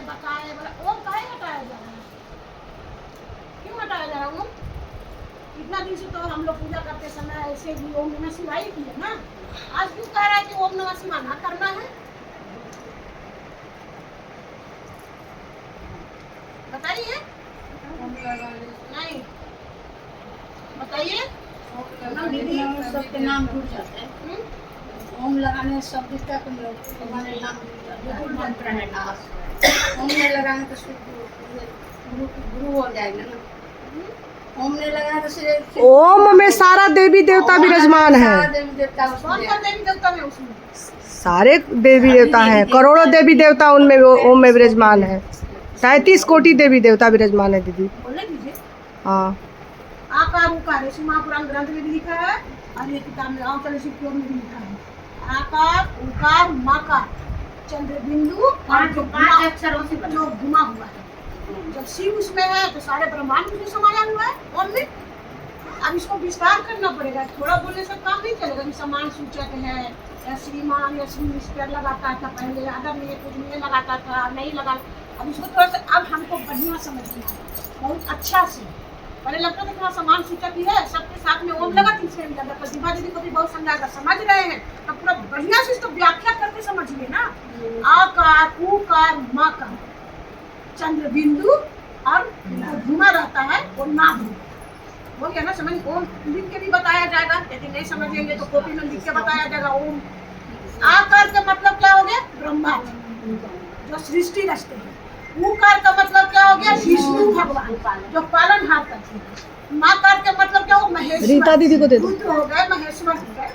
बताए बोला ओम काहे हटाया जा रहा है? क्यों हटाया जा रहा है ओम? इतना दिन से तो हम लोग पूजा करते समय ऐसे भी ओम नमः शिवाय की है ना। आज क्यों कह रहा है कि ओम नमः शिवाय ना करना है? बताइए। नहीं बताइए। सबके नाम जुड़ जाते हैं। ओम लगाने से सब दिखता है, हमारे नाम मंत्र है ना। ओम नहीं लगाने तो गुरु हो जाएगा ना। ओम नहीं लगाने तो सिर्फ ओम में सारा देवी देवता विराजमान है। देवी देवता कौन कौन देवी देवता है उसमें? सारे देवी देवता हैं, करोड़ों देवी देवता उनमें ओम में विराजमान है। 37 कोटि देवी देवता विराजमान है दीदी। बोलने दीजिए। हाँ, आकार उकार है महापुराण ग्रंथ में भी लिखा है और ये किताब में अवतरण शिव में भी लिखा है। आकार उकार मकार चंद्र बिंदु और जो अक्षरों से जो घुमा हुआ है। जब शिव उसमें है तो सारे ब्रह्मांड उसमें समाया हुआ है ओम में। अब इसको विस्तार करना पड़ेगा, थोड़ा बोलने से काम नहीं चलेगा। कि समान सूचक है या श्रीमान या श्री मिस्टर लगाता था पहले, आदरणीय पूजनीय लगाता था, नहीं लगा। अब इसको थोड़ा सा अब हमको बढ़िया समझना है, बहुत अच्छा से। पहले लगता था कि समान सूचक ही है, सबके साथ में ओम लगा, तीसरे में लगा। प्रतिभा दीदी को भी बहुत समझाकर समझ रहे हैं, तब पूरा बढ़िया से इसको व्याख्या करके समझिए ना। आकार उकार मकार चंद्र बिंदु और घुमा रहता है वो नाभ हो गया ना। समझ ओम लिख के भी बताया जाएगा, यदि नहीं समझेंगे तो कॉपी में लिख के बताया जाएगा। ओम आकार का मतलब क्या हो गया? ब्रह्मा जो सृष्टि रचते हैं। उकार का मतलब क्या हो गया? विष्णु भगवान जो पालनहार करते हैं। माकार का मतलब क्या हो? महेश्वर। रीता दीदी को दे दो। रुद्र हो गए, महेश्वर हो गए।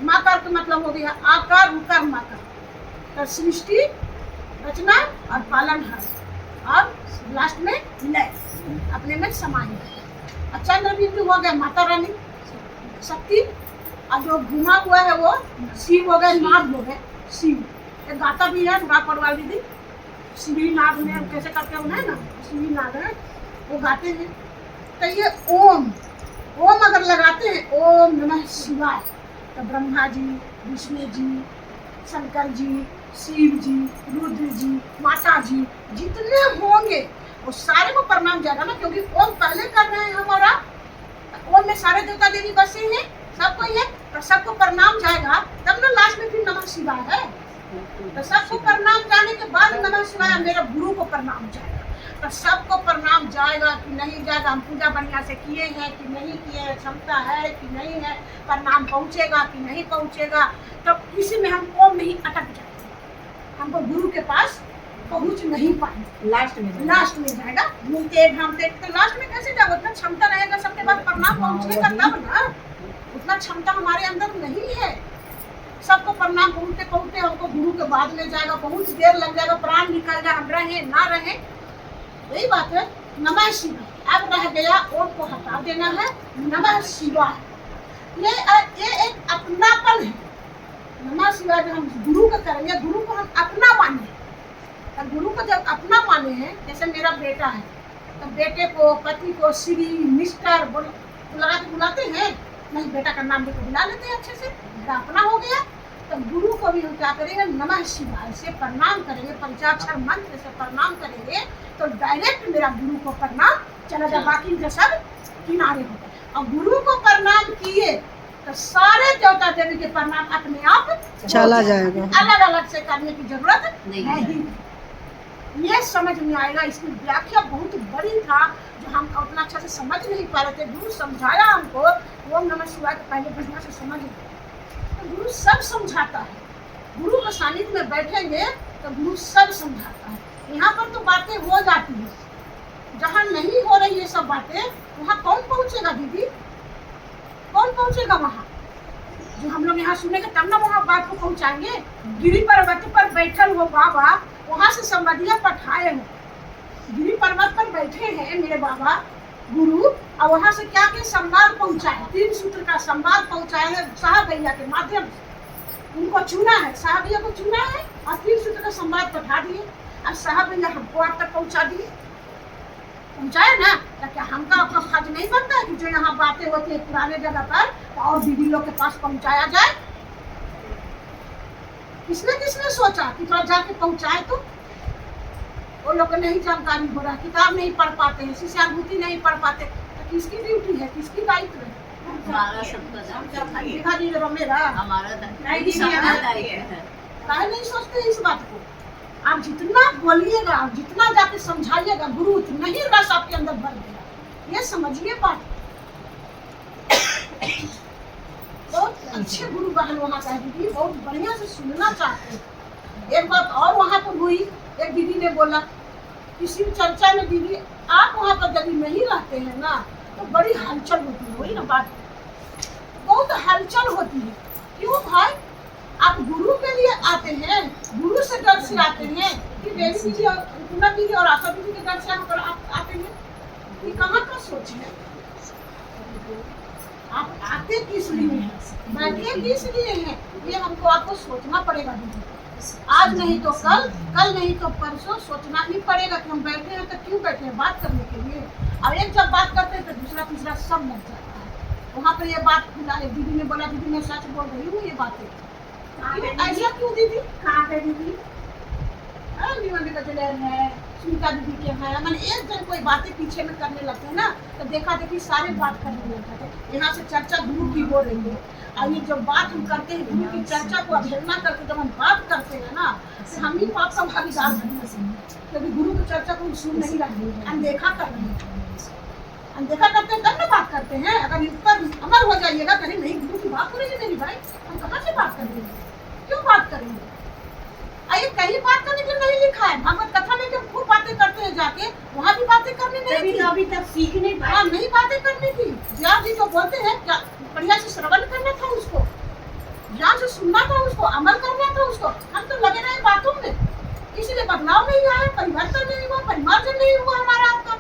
माकार का मतलब हो गया आकार उकार माकार तो सृष्टि रचना और पालनहार और लास्ट में लय अपने में समाहित। और चंद्र बिंदु हो गए माता रानी शक्ति और जो घुमा हुआ है वो शिव हो गए, नाग हो गए शिव। एक गाता भी है राग पड़वाल दीदी, शिवी नाग में कैसे करते हो ना शिवी नाग है वो गाते हैं। तो ये ओम अगर लगाते हैं ओम नमः शिवाय तो ब्रह्मा जी, विष्णु जी, शंकर जी, शिव जी, रुद्र जी, माता जी जितने होंगे वो सारे को प्रणाम जाएगा ना। क्योंकि ओम पहले कर रहे हैं हमारा, ओम में सारे देवता देवी बसे हैं, सबको ये तो सबको प्रणाम जाएगा। तब ना लास्ट में फिर नमः शिवाय है। तो सबको प्रणाम जाने के बाद नमः शिवाय मेरे गुरु को प्रणाम जाएगा। तो सबको प्रणाम जाएगा कि नहीं जाएगा, हम पूजा बढ़िया से किए हैं कि नहीं किए, क्षमता है कि नहीं है, प्रणाम पहुँचेगा कि नहीं पहुँचेगा। तो इसी में हम ओम में ही अटक जाएंगे, हमको गुरु के पास पहुँच नहीं पाएंगे। लास्ट में जाएगा घूमते घामते। तो लास्ट में कैसे जाएगा? उतना क्षमता रहेगा सबके पास प्रणाम पहुँचेगा तब ना। उतना क्षमता हमारे अंदर नहीं है। सबको प्रणाम पहुँचते पहुँचते हमको गुरु के बाद में जाएगा, बहुत देर लग जाएगा, प्राण निकल जाए, हम रहे ना रहे। यही बात है। नमः शिवाय अब रह गया, ओम को हटा देना है। नमः शिवाय ये एक अपनापन है। नमः शिवाय जब हम गुरु का करेंगे, गुरु को हम अपना माने। और गुरु को जब अपना माने हैं, जैसे मेरा बेटा है तो बेटे को, पति को श्री मिस्टर बुलाते हैं नहीं, बेटा का नाम लेकर बुला लेते हैं अच्छे से, मेरा अपना हो गया। तो गुरु को भी हम क्या करेंगे? नमः शिवाय से प्रणाम करेंगे, पंचाक्षर मंत्र से प्रणाम करेंगे तो डायरेक्ट मेरा गुरु को प्रणाम चला जाए, बाकी का सब किनारे हो गए। और गुरु को प्रणाम किए तो सारे देवता देवी के प्रणाम अपने आप चला जाएगा, अलग अलग से करने की जरूरत नहीं। ये समझ में आएगा। इसकी व्याख्या बहुत बड़ी था जो हम उतना अच्छा से समझ नहीं पा रहे थे। गुरु समझाया हमको ओम नमः शिवाय को पहले बढ़िया से समझ गए। तो गुरु सब समझाता है। गुरु के सानिध्य में बैठेंगे तो गुरु सब समझाता है। यहाँ पर तो बातें हो जाती है, जहाँ नहीं हो रही ये सब बातें वहाँ कौन पहुँचेगा दीदी? कौन पहुँचेगा वहाँ? जो हम लोग यहाँ सुनेंगे तब ना वहाँ बात को पहुँचाएंगे। गिरी पर्वत पर बैठल हो बाबा, वहाँ से संवादिया पठाए हो। गिरी पर्वत पर बैठे हैं मेरे बाबा गुरु, और वहाँ से क्या के संवाद पहुँचाए, 3 सूत्र का संवाद पहुँचाए है साहब भैया के माध्यम से। उनको चुना है, साहब भैया को चुना है और 3 सूत्र का संवाद पठा दिए। अब साहब भैया हमको आप तक पहुँचा दिए, पहुँचाए ना। तो क्या हमका आपका फर्ज नहीं बनता है कि जो यहाँ बातें होती है पुराने जगह पर तो और दीदी लोग के पास पहुँचाया जाए? किसने किसने सोचा कि थोड़ा जाके पहुंचाए तो वो लोग को नहीं जानकारी हो रहा, किताब नहीं पढ़ पाते हैं, शिष्यानुभूति नहीं पढ़ पाते, तो किसकी ड्यूटी है, किसकी दायित्व है? हमारा सबका दायित्व देखा जी जरा मेरा हमारा दायित्व नहीं, सबका नहीं, दायित्व है। काहे नहीं सोचते इस बात को? आप जितना बोलिएगा, आप जितना जाके समझाइएगा, गुरु उतना ही रस आपके अंदर भर देगा। ये समझिए बात। बहुत अच्छे गुरु बहन वहाँ का दीदी, बहुत बढ़िया से सुनना चाहते हैं। एक बात और वहाँ पर हुई, एक दीदी ने बोला किसी चर्चा में, दीदी आप वहाँ पर यदि नहीं रहते हैं ना तो बड़ी हलचल होती है। वही ना बात, बहुत हलचल होती है। क्यों भाई? आप गुरु के लिए आते हैं, गुरु से डर से आते हैं कि देवी दीदी और पूना दीदी और आशा दीदी के डर से आप आते हैं? ये कहाँ का सोच है? आप आते किस लिए हैं, बैठे किस लिए हैं, ये हमको आपको सोचना पड़ेगा दीदी। आज नहीं तो कल, कल नहीं तो परसों सोचना ही पड़ेगा कि हम बैठे हैं तो क्यों बैठे हैं, बात करने के लिए। और एक जब बात करते हैं तो दूसरा तीसरा सब लग जाता है। वहाँ पर ये बात दीदी ने बोला, दीदी मैं सच बोल रही हूँ, ये बातें ऐसा क्यों दीदी? कहाँ पे दीदी? है सुनीता दीदी के है, मैंने एक दिन कोई बातें पीछे में करने लगते हैं ना तो देखा देखी सारे बात करने लगते थे। यहाँ से चर्चा गुरु की हो रही है, और ये जब बात हम करते हैं गुरु की चर्चा को अवहेलना करके जब हम बात करते हैं ना तो हम ही पाप का भागीदार बनते हैं, क्योंकि गुरु की चर्चा को हम सुन नहीं रहे हैं, अनदेखा कर रहे हैं। अनदेखा करते हैं तब ना बात करते हैं। अगर इस पर अमर हो जाइएगा, कहीं नहीं गुरु की बात करेंगे मेरी भाई, हम कहाँ से बात करेंगे, क्यों बात करेंगे? अरे कहीं बात करने के लिए नहीं लिखा है। भगवत कथा में जब खूब बातें करते हैं जाके, वहाँ भी बातें करनी नहीं थी, अभी तक सीख नहीं पाए। हाँ, नहीं बातें करनी थी। ज्ञान जी तो बोलते हैं क्या, बढ़िया से श्रवण करना था उसको, ज्ञान से सुनना था उसको, अमल करना था उसको। हम तो लगे रहे बातों में, इसलिए बदलाव नहीं आया, परिवर्तन नहीं हुआ, परिमार्जन नहीं हुआ हमारा आपका।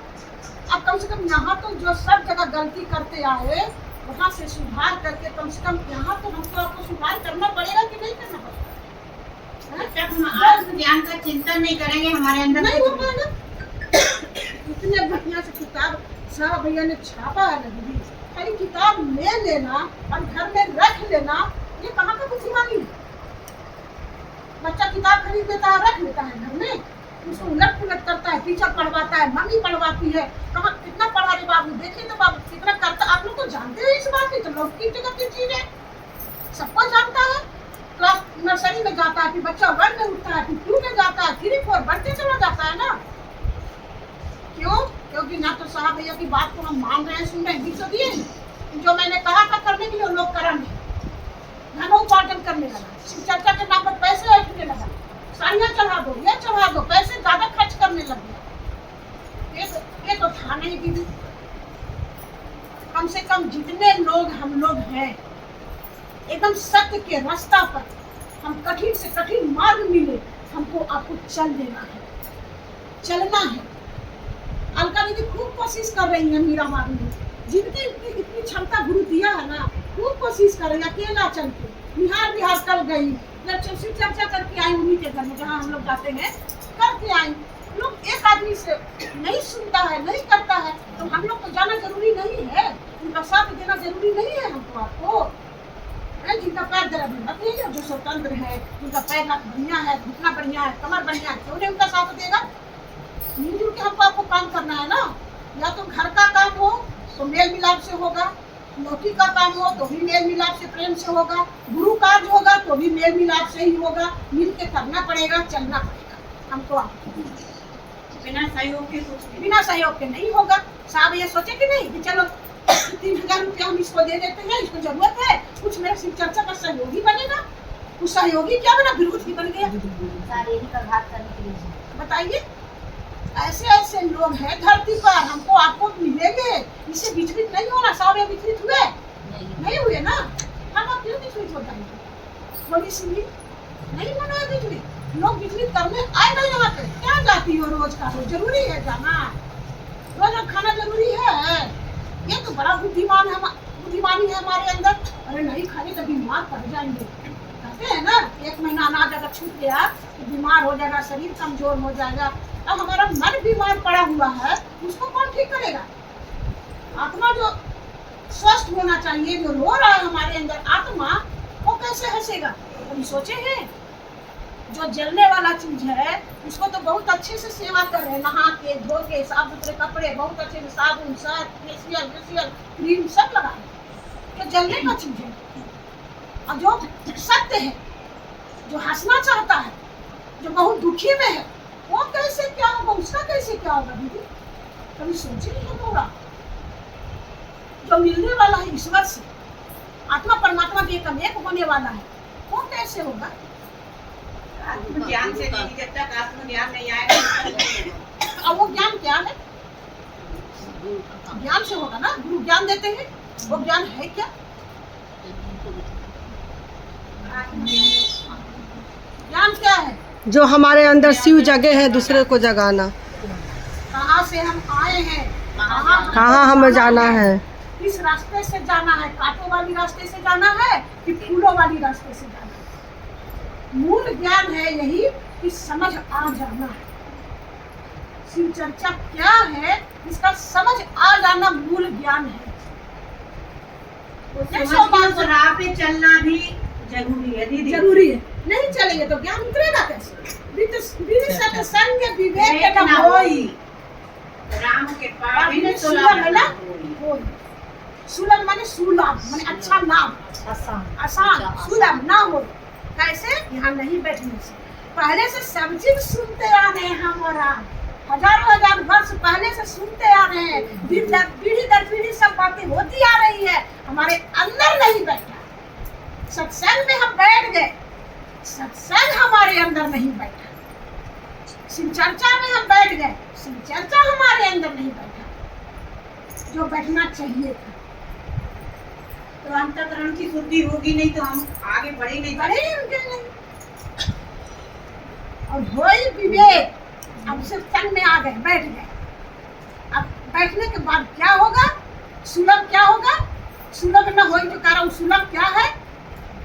अब कम से कम यहाँ तो जो सब जगह गलती करते आए वहाँ से सुधार करके कम से कम यहाँ तो हमको आपको सुधार करना पड़ेगा कि नहीं करना पड़ेगा? जब हम आत्मज्ञान का चिंतन नहीं करेंगे हमारे अंदर नहीं हो पाएगा। इतने बढ़िया से किताब साहब भैया ने छापा है ना दीदी, खाली किताब ले लेना और घर में रख लेना, ये कहाँ का बुद्धिमानी है? बच्चा किताब खरीद लेता है, रख लेता है घर में, उसको उलट पुलट करता है, टीचर पढ़वाता है, मम्मी पढ़वाती है, कहाँ कितना पढ़ा रहे बाबू, देखिए तो बाबू कितना करता। आप लोग तो जानते हैं इस बात की, तो लौकिक जगत की चीज है, सबको जानता है। क्लास नर्सरी में जाता है, फिर बच्चा 1 में उठता है, फिर 2 में जाता है, 3 4 बढ़ते चला जाता है ना। क्यों? क्योंकि ना तो साहब भैया की बात को हम मान रहे हैं, सुन रहे हैं, तो दिए जो मैंने कहा था करने के लिए लोग करेंगे, धन उपार्जन करने लगा, चर्चा के नाम पर पैसे ऐंठने लगा, साड़ियाँ चढ़ा दो, ये चढ़ा दो, पैसे ज्यादा खर्च करने लगे। ये तो था नहीं दीदी। कम से कम जितने लोग हम लोग हैं एकदम सत्य के रास्ता पर, हम कठिन से कठिन मार्ग मिले, हमको आपको चल देना है, चलना है। अलका दीदी खूब कोशिश कर रही है मीरा मार्ग में, जितनी इतनी क्षमता गुरु दिया है ना, खूब कोशिश कर रही है अकेला चल के। बिहार कल गई, शिव चर्चा करके आई उन्हीं के घर में जहाँ हम लोग जाते हैं, करके आई। लोग एक आदमी से नहीं सुनता है, नहीं करता है, तो हम लोग को जाना जरूरी नहीं है, उनका साथ देना जरूरी नहीं है हमको आपको। जिनका पैर दर्द है, जो स्वतंत्र है, जिनका पैर हाथ बढ़िया है, घुटना बढ़िया है, कमर बढ़िया है, क्यों नहीं उनका साथ देगा? मिलजुल के हमको आपको काम करना है ना। या तो घर का काम हो तो मेल मिलाप से होगा, लौकिक का काम हो तो भी मेल मिलाप से, प्रेम से होगा, गुरु कार्य होगा तो भी मेल मिलाप से ही होगा। मिल के करना पड़ेगा, चलना पड़ेगा हमको आपको। बिना सहयोग के कुछ बिना सहयोग के नहीं होगा। साहब ये सोचे कि नहीं कि चलो 3000 रुपया हम इसको दे देते हैं, इसको जरूरत है, कुछ मेरे शिव चर्चा का सहयोगी बनेगा। उस सहयोगी क्या बना, विरोधी बन गया। बताइए, ऐसे ऐसे लोग हैं धरती पर, हमको आपको मिलेंगे, इससे विचलित नहीं होना। साहब ये विचलित हुए नहीं हुए ना, हम आप क्यों विचलित होता है? थोड़ी सी भी नहीं होना है विचलित। लोग विचलित करने आए ना यहाँ पे, क्या जाती हो रोज का रोज, जरूरी है जाना, रोज खाना जरूरी है। ये तो बड़ा बुद्धिमानी है हमारे अंदर। अरे नहीं खाने तो बीमार पड़ जाएंगे, कहते हैं ना, 1 महीना अनाज अगर छूट गया तो बीमार हो जाएगा, शरीर कमजोर हो जाएगा। अब हमारा मन बीमार पड़ा हुआ है, उसको कौन ठीक करेगा? आत्मा जो स्वस्थ होना चाहिए, जो रो रहा है हमारे अंदर आत्मा, वो कैसे हंसेगा? कभी सोचे हैं? जो जलने वाला चीज है उसको तो बहुत अच्छे से सेवा कर रहे हैं, नहा के धो के साफ सुथरे कपड़े बहुत अच्छे से साबुन सर्फ फेशियल फेशियल क्रीम सब लगा रहे, तो जलने का चीज है। और जो सत्य है, जो हंसना चाहता है, जो बहुत दुखी में है, वो कैसे क्या होगा, उसका कैसे क्या होगा दीदी, कभी सोचे नहीं होगा। जो मिलने वाला है ईश्वर से, आत्मा परमात्मा के एक होने वाला है, वो कैसे होगा। आत्मज्ञान से दीदी, जब तक आत्मज्ञान नहीं आएगा। अब वो ज्ञान क्या है, ज्ञान से होगा ना, गुरु ज्ञान देते हैं, वो ज्ञान है क्या। ज्ञान क्या है, जो हमारे अंदर शिव जगे है दूसरे को जगाना। कहाँ से हम आए हैं, कहाँ हमें जाना है, किस रास्ते से जाना है, कांटों वाली रास्ते से जाना है कि फूलों वाली रास्ते से जाना है। मूल ज्ञान है यही कि समझ आ जाना है। शिव चर्चा क्या है, इसका समझ आ जाना मूल ज्ञान है। उस राह पे चलना भी जरूरी है दीदी, जरूरी है, नहीं चलेंगे तो ज्ञान उतरेगा कैसे। सत्संग विवेक न होई, राम के पास सुलभ है ना, सुलभ माने सुलभ माने अच्छा नाम, आसान सुलभ ना हो। कैसे, यहाँ नहीं बैठने से, पहले से सब चीज सुनते आ रहे हैं, हमारा हजारों हजार वर्ष पहले से सुनते आ रहे हैं, पीढ़ी दर पीढ़ी सब बातें होती आ रही है, हमारे अंदर नहीं बैठा। सत्संग में हम बैठ गए, सत्संग हमारे अंदर नहीं बैठा। शिव चर्चा में हम बैठ गए, शिव चर्चा हमारे अंदर नहीं बैठा, जो बैठना चाहिए था। तो अंतःकरण की शुद्धि होगी नहीं तो हम आगे बढ़े नहीं। और होई विवेक, अब सत्संग में आ गए, बैठ गए। अब बैठने के बाद क्या होगा, सुलभ क्या होगा, सुलभ न होई तो कह रहा हूँ, सुलभ क्या है,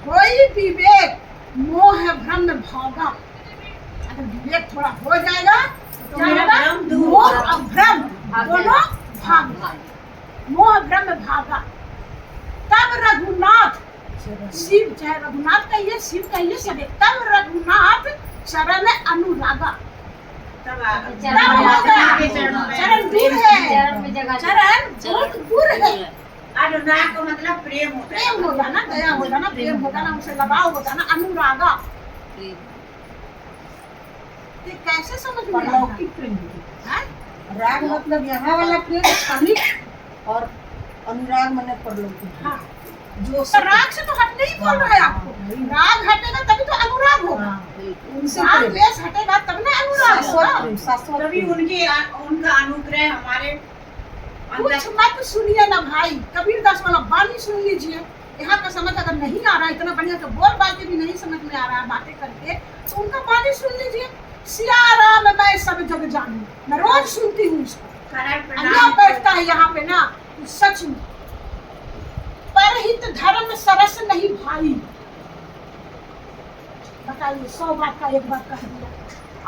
होई विवेक मोह भ्रम भागा। अगर विवेक थोड़ा हो जाएगा तो मेरा भ्रम दूर मोह और भ्रम दोनों भाग, मोह भ्रम भागा। तब रघुनाथ, शिव चाहे रघुनाथ कहिए शिव कहिए सब, तब रघुनाथ चरण अनुरागा। चरण दूर है, चरण बहुत दूर है। अनुराग का मतलब प्रेम होता है, प्रेम हो जाना, दया हो जाना, प्रेम हो जाना, उनसे लगाव हो जाना, अनुरागा। ये कैसे समझ में आएगा? प्रेम हैं? राग मतलब यहाँ वाला प्रेम क्षणिक, और अनुराग मतलब परलौकिक। हाँ, जो राग से तो हट नहीं बोल रहा है आपको, राग हटेगा तभी तो अनुराग होगा, राग द्वेष हटेगा तब ना अनुराग होगा। तभी उनका अनुग्रह हमारे कुछ मत सुनिए ना भाई, कबीर दास वाला वाणी सुन लीजिए। यहाँ का समझ अगर नहीं आ रहा है, इतना बढ़िया तो बोल बाल के भी नहीं समझ में आ रहा है बातें करके, तो उनका वाणी सुन लीजिए। सिया राम मैं सब जग जानू, मैं रोज सुनती हूँ इसको। अल्लाह बैठता है यहाँ पे ना, सच में परहित धर्म सरस नहीं भाई। बताइए, 100 बात का एक बात कह दिया।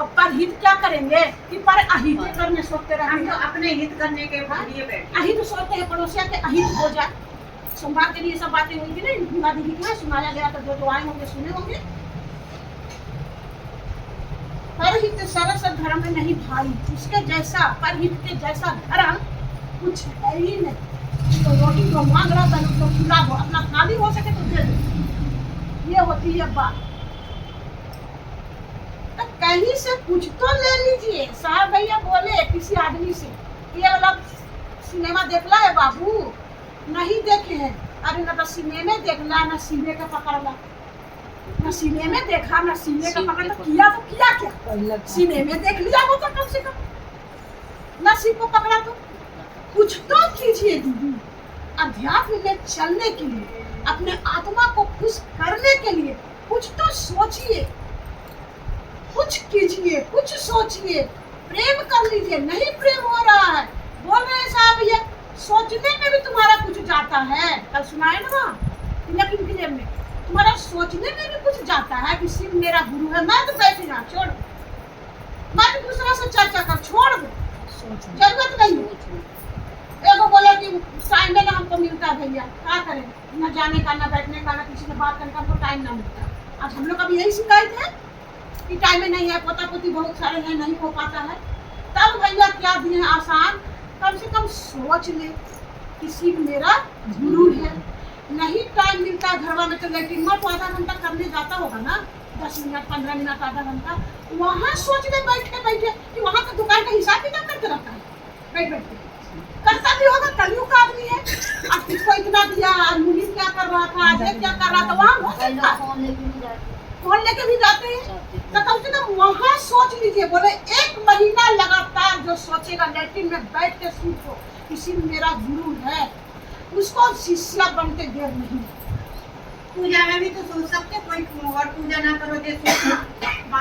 अब परहित क्या करेंगे कि पर अहित करने सोचते हम रहेंगे। तो अपने हित करने के लिए बैठे। अहित सोचते हैं पड़ोसिया के अहित हो जाए। सोमवार के लिए सब बातें हुई थी ना, बुआ दीदी की सुनाया गया था, जो आए होंगे सुने होंगे। परहित सरस धर्म में नहीं भाई, उसके जैसा परहित के जैसा धर्म कुछ है ही नहीं। तो रोटी को मांग रहा था तो खिला दो, अपना खाली हो सके तो दे दो, ये होती है बात। तो कहीं से कुछ तो ले लीजिए। साहब भैया बोले किसी आदमी से, ये वाला सिनेमा देखला है बाबू? नहीं देखे हैं। अरे ना तो सिनेमा देखला, ना सीने का पकड़ला, ना सीने में देखा, ना सीने का पकड़ा, तो किया क्या? सीने में देख लिया वो तो कम से कम, ना सीने को पकड़ा तो कुछ तो कीजिए दीदी। अध्यात्म में चलने के लिए, अपने आत्मा को खुश करने के लिए कुछ तो सोचिए, कुछ कीजिए, कुछ सोचिए, प्रेम कर लीजिए। नहीं प्रेम हो रहा है, बोल रहे हैं साहब भैया, सोचने में भी तुम्हारा कुछ जाता है। कल सुनाए ना लेकिन फिल्म में, तुम्हारा सोचने में भी कुछ जाता है कि शिव मेरा गुरु है, मैं तो बैठ जा, छोड़ दो, मैं तो दूसरा से चर्चा कर, छोड़ दो, जरूरत नहीं। एगो बोला कि टाइम ना हमको मिलता है भैया, क्या करें, न जाने का, न बैठने का, न किसी से बात करने का, हमको टाइम ना मिलता। आज हम लोग का भी यही शिकायत है, कि टाइम में नहीं है, पोता पोती बहुत सारे हैं, नहीं हो पाता है, तब भैया क्या दिए हैं आसान, कम से कम सोच ले कि शिव मेरा गुरु है। नहीं टाइम मिलता घरवा में तो लेटिन में तो आधा घंटा करने जाता होगा ना, 10 मिनट 15 मिनट आधा घंटा, वहाँ सोच ले बैठे बैठे कि वहाँ तो दुकान का हिसाब किताब करते रहता है बैठ बैठ के, करता भी होगा, कलयुग का आदमी है। अब किसको इतना दिया, मुनि क्या कर रहा था, ये क्या कर रहा था, वहाँ हो सकता है, फोन लेके भी जाते हैं। तो कम से कम वहाँ सोच लीजिए, बोले 1 महीना लगातार जो सोचेगा लेटिन में बैठ के सूट को किसी मेरा गुरु है, उसको शिष्या बनते देर नहीं। पूजा में भी तो सोच सकते, कोई और पूजा ना करो,